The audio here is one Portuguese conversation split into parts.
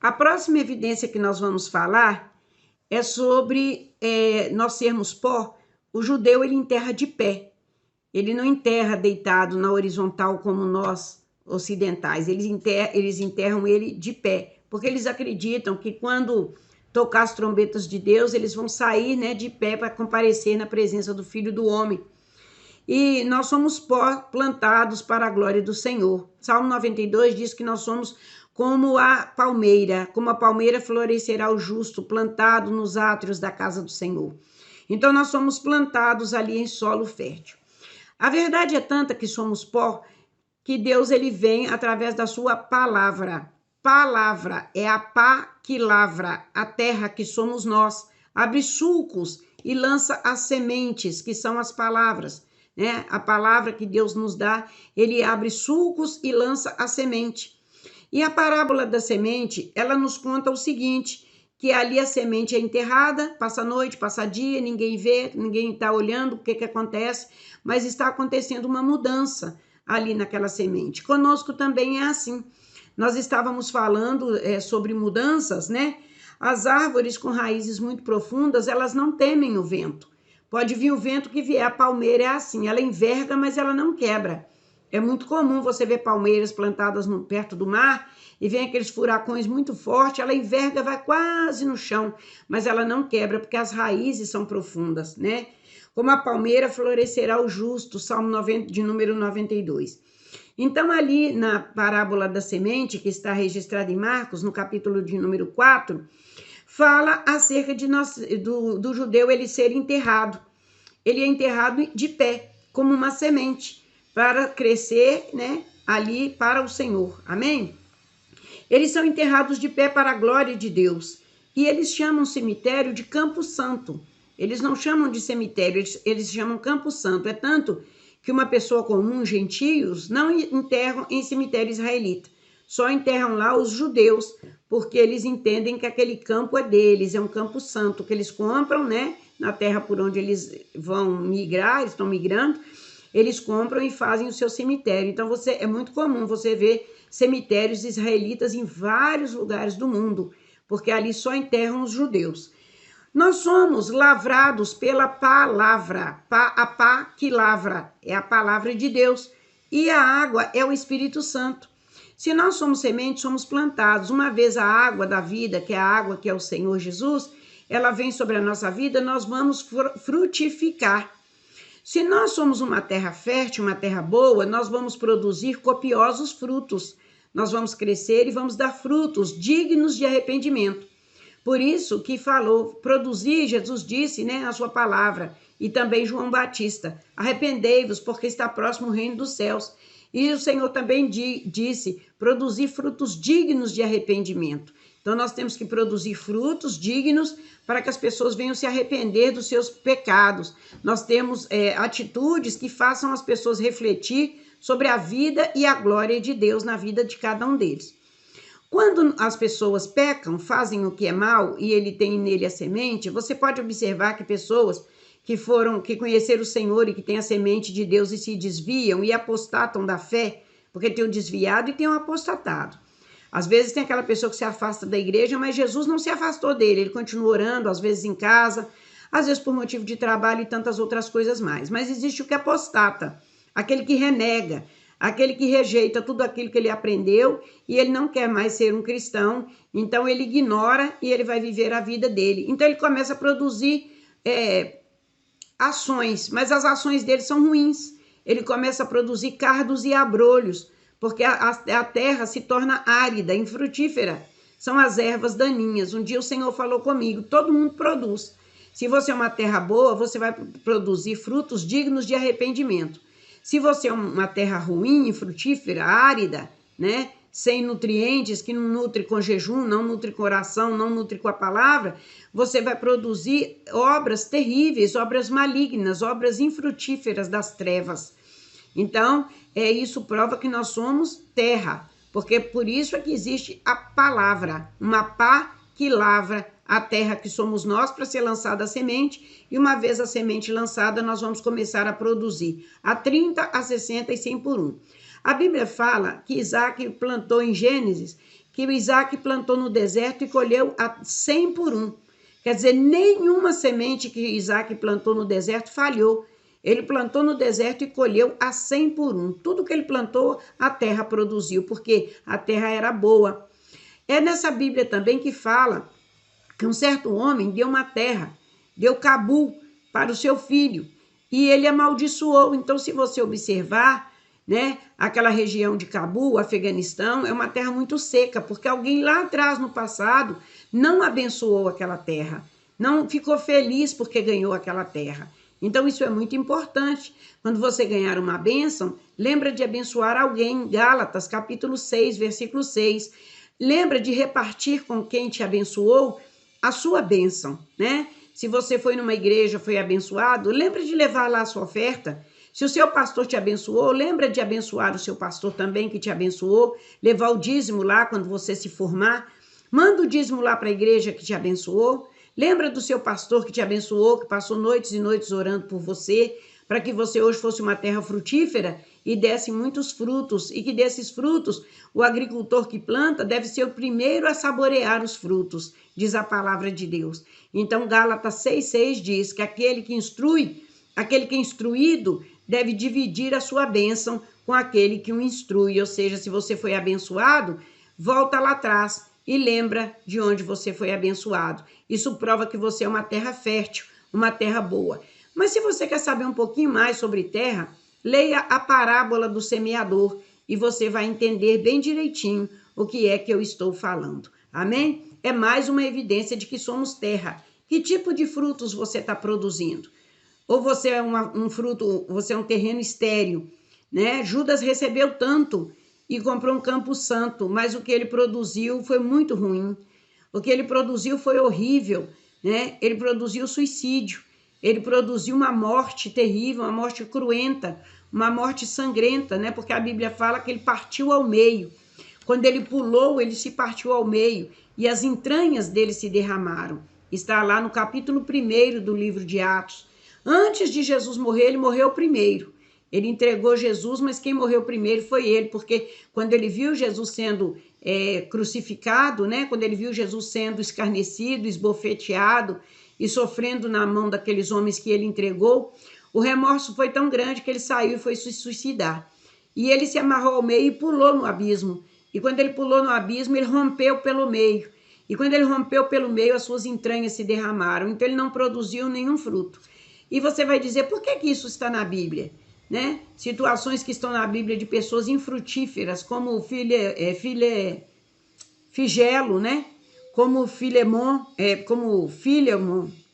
A próxima evidência que nós vamos falar é sobre nós sermos pó. O judeu, ele enterra de pé. Ele não enterra deitado na horizontal como nós ocidentais. Eles enterram ele de pé, porque eles acreditam que quando tocar as trombetas de Deus, eles vão sair, né, de pé para comparecer na presença do Filho do Homem. E nós somos pó plantados para a glória do Senhor. Salmo 92 diz que nós somos como a palmeira florescerá o justo, plantado nos átrios da casa do Senhor. Então nós somos plantados ali em solo fértil. A verdade é tanta que somos pó, que Deus ele vem através da sua palavra. Palavra é a pá que lavra a terra que somos nós, abre sulcos e lança as sementes, que são as palavras, né? A palavra que Deus nos dá, ele abre sulcos e lança a semente. E a parábola da semente, ela nos conta o seguinte, que ali a semente é enterrada, passa noite, passa dia, ninguém vê, ninguém está olhando o que acontece, mas está acontecendo uma mudança ali naquela semente. Conosco também é assim. Nós estávamos falando sobre mudanças, né? As árvores com raízes muito profundas, elas não temem o vento. Pode vir o vento que vier, a palmeira é assim, ela enverga, mas ela não quebra. É muito comum você ver palmeiras plantadas perto do mar e vem aqueles furacões muito fortes, ela enverga, vai quase no chão, mas ela não quebra porque as raízes são profundas, né? Como a palmeira florescerá o justo, Salmo 90, de número 92. Então, ali na parábola da semente, que está registrada em Marcos, no capítulo de número 4, fala acerca do judeu ele ser enterrado. Ele é enterrado de pé, como uma semente, para crescer, né, ali para o Senhor. Amém? Eles são enterrados de pé para a glória de Deus. E eles chamam o cemitério de Campo Santo. Eles não chamam de cemitério, eles chamam Campo Santo. É tanto que uma pessoa comum, gentios, não enterram em cemitério israelita. Só enterram lá os judeus, porque eles entendem que aquele campo é deles, é um campo santo, que eles compram, né, na terra por onde eles vão migrar, eles estão migrando, eles compram e fazem o seu cemitério. Então, é muito comum você ver cemitérios israelitas em vários lugares do mundo, porque ali só enterram os judeus. Nós somos lavrados pela palavra, a pá que lavra, é a palavra de Deus, e a água é o Espírito Santo. Se nós somos sementes, somos plantados. Uma vez a água da vida, que é a água que é o Senhor Jesus, ela vem sobre a nossa vida, nós vamos frutificar. Se nós somos uma terra fértil, uma terra boa, nós vamos produzir copiosos frutos. Nós vamos crescer e vamos dar frutos dignos de arrependimento. Por isso que falou, produzir, Jesus disse, né, a sua palavra, e também João Batista, arrependei-vos, porque está próximo o reino dos céus. E o Senhor também disse, produzir frutos dignos de arrependimento. Então, nós temos que produzir frutos dignos para que as pessoas venham se arrepender dos seus pecados. Nós temos atitudes que façam as pessoas refletir sobre a vida e a glória de Deus na vida de cada um deles. Quando as pessoas pecam, fazem o que é mal e ele tem nele a semente, você pode observar que pessoas que conheceram o Senhor e que têm a semente de Deus e se desviam e apostatam da fé, porque tem o desviado e tem o apostatado. Às vezes tem aquela pessoa que se afasta da igreja, mas Jesus não se afastou dele, ele continua orando, às vezes em casa, às vezes por motivo de trabalho e tantas outras coisas mais. Mas existe o que apostata, aquele que renega, aquele que rejeita tudo aquilo que ele aprendeu e ele não quer mais ser um cristão, então ele ignora e ele vai viver a vida dele. Então ele começa a produzir ações, mas as ações dele são ruins. Ele começa a produzir cardos e abrolhos, porque a terra se torna árida, infrutífera. São as ervas daninhas. Um dia o Senhor falou comigo, todo mundo produz. Se você é uma terra boa, você vai produzir frutos dignos de arrependimento. Se você é uma terra ruim, infrutífera, árida, né, sem nutrientes, que não nutre com jejum, não nutre com oração, não nutre com a palavra, você vai produzir obras terríveis, obras malignas, obras infrutíferas das trevas. Então, isso prova que nós somos terra, porque por isso é que existe a palavra, uma pá que lavra a terra que somos nós para ser lançada a semente, e uma vez a semente lançada, nós vamos começar a produzir a 30, a 60 e 100 por 1. A Bíblia fala que Isaac plantou em Gênesis que o Isaac plantou no deserto e colheu a 100 por um. Quer dizer, nenhuma semente que Isaac plantou no deserto falhou. Ele plantou no deserto e colheu a 100 por um. Tudo que ele plantou, a terra produziu, porque a terra era boa. É nessa Bíblia também que fala que um certo homem deu uma terra, deu Cabul para o seu filho, e ele amaldiçoou. Então, se você observar, né, aquela região de Cabul, Afeganistão, é uma terra muito seca, porque alguém lá atrás, no passado, não abençoou aquela terra, não ficou feliz porque ganhou aquela terra. Então, isso é muito importante. Quando você ganhar uma bênção, lembra de abençoar alguém. Gálatas, capítulo 6, versículo 6. Lembra de repartir com quem te abençoou a sua bênção, né? Se você foi numa igreja, foi abençoado, lembra de levar lá a sua oferta. Se o seu pastor te abençoou, lembra de abençoar o seu pastor também que te abençoou, levar o dízimo lá quando você se formar. Manda o dízimo lá para a igreja que te abençoou. Lembra do seu pastor que te abençoou, que passou noites e noites orando por você, para que você hoje fosse uma terra frutífera e desse muitos frutos, e que desses frutos o agricultor que planta deve ser o primeiro a saborear os frutos, diz a palavra de Deus. Então, Gálatas 6,6 diz que aquele que é instruído, deve dividir a sua bênção com aquele que o instrui. Ou seja, se você foi abençoado, volta lá atrás e lembra de onde você foi abençoado. Isso prova que você é uma terra fértil, uma terra boa. Mas se você quer saber um pouquinho mais sobre terra, leia a parábola do semeador e você vai entender bem direitinho o que é que eu estou falando. Amém? É mais uma evidência de que somos terra. Que tipo de frutos você está produzindo? Ou você é você é um terreno estéril, né? Judas recebeu tanto e comprou um campo santo, mas o que ele produziu foi muito ruim. O que ele produziu foi horrível, né? Ele produziu suicídio, ele produziu uma morte terrível, uma morte cruenta, uma morte sangrenta, né? Porque a Bíblia fala que ele partiu ao meio. Quando ele pulou, ele se partiu ao meio e as entranhas dele se derramaram. Está lá no capítulo 1 do livro de Atos. Antes de Jesus morrer, ele morreu primeiro. Ele entregou Jesus, mas quem morreu primeiro foi ele, porque quando ele viu Jesus sendo crucificado, né? Quando ele viu Jesus sendo escarnecido, esbofeteado e sofrendo na mão daqueles homens que ele entregou, o remorso foi tão grande que ele saiu e foi se suicidar. E ele se amarrou ao meio e pulou no abismo. E quando ele pulou no abismo, ele rompeu pelo meio. E quando ele rompeu pelo meio, as suas entranhas se derramaram. Então ele não produziu nenhum fruto. E você vai dizer, por que isso está na Bíblia? Né? Situações que estão na Bíblia de pessoas infrutíferas, como o Figelo, né? Como Filemon,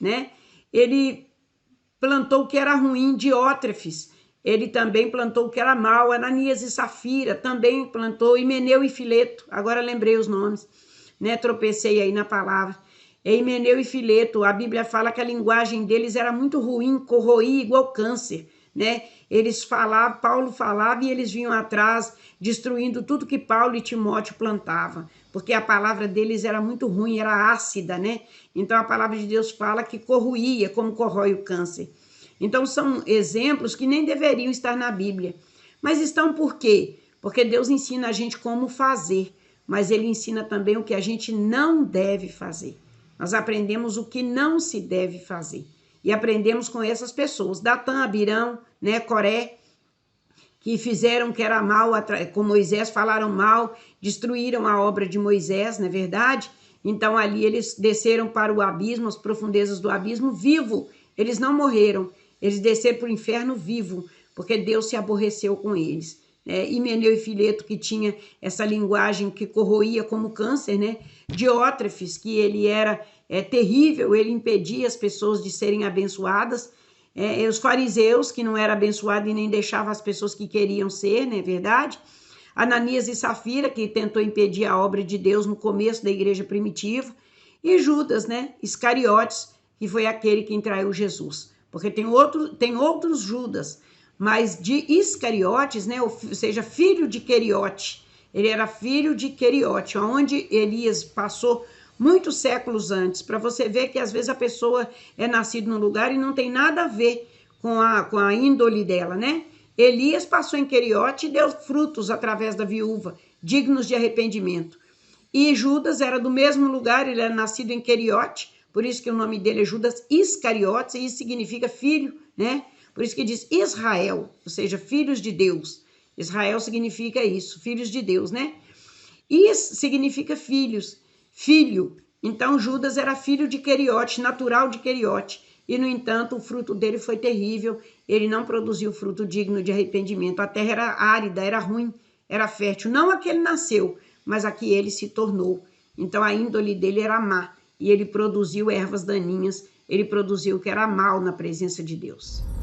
né? Ele plantou o que era ruim, Diótrefes. Ele também plantou o que era mal, Ananias e Safira também plantou, Himeneu e Fileto. Agora lembrei os nomes, né? Tropecei aí na palavra. Himeneu e Fileto, a Bíblia fala que a linguagem deles era muito ruim, corroía igual câncer, né? Paulo falava e eles vinham atrás, destruindo tudo que Paulo e Timóteo plantavam, porque a palavra deles era muito ruim, era ácida, né? Então a palavra de Deus fala que corroía, como corrói o câncer. Então são exemplos que nem deveriam estar na Bíblia. Mas estão por quê? Porque Deus ensina a gente como fazer, mas ele ensina também o que a gente não deve fazer. Nós aprendemos o que não se deve fazer. E aprendemos com essas pessoas, Datã, Abirão, né, Coré, que fizeram que era mal com Moisés, falaram mal, destruíram a obra de Moisés, não é verdade? Então ali eles desceram para o abismo, as profundezas do abismo, vivo. Eles não morreram, eles desceram para o inferno vivo, porque Deus se aborreceu com eles. Himeneu e Fileto, que tinha essa linguagem que corroía como câncer, né? Diótrefes, que ele era terrível, ele impedia as pessoas de serem abençoadas. Os fariseus, que não era abençoado e nem deixava as pessoas que queriam ser, não é verdade? Ananias e Safira, que tentou impedir a obra de Deus no começo da igreja primitiva. E Judas, né? Iscariotes, que foi aquele que traiu Jesus. Porque tem outros Judas, mas de Iscariotes, né? Ou seja, filho de Queriote. Ele era filho de Queriote, onde Elias passou muitos séculos antes, para você ver que às vezes a pessoa é nascida num lugar e não tem nada a ver com a índole dela, né? Elias passou em Queriote e deu frutos através da viúva, dignos de arrependimento. E Judas era do mesmo lugar, ele era nascido em Queriote, por isso que o nome dele é Judas Iscariotes, e isso significa filho, né? Por isso que diz Israel, ou seja, filhos de Deus. Israel significa isso, filhos de Deus, né? Is significa filhos, filho. Então Judas era filho de Queriote, natural de Queriote. E, no entanto, o fruto dele foi terrível. Ele não produziu fruto digno de arrependimento. A terra era árida, era ruim, era fértil. Não a que ele nasceu, mas a que ele se tornou. Então, a índole dele era má. E ele produziu ervas daninhas. Ele produziu o que era mal na presença de Deus.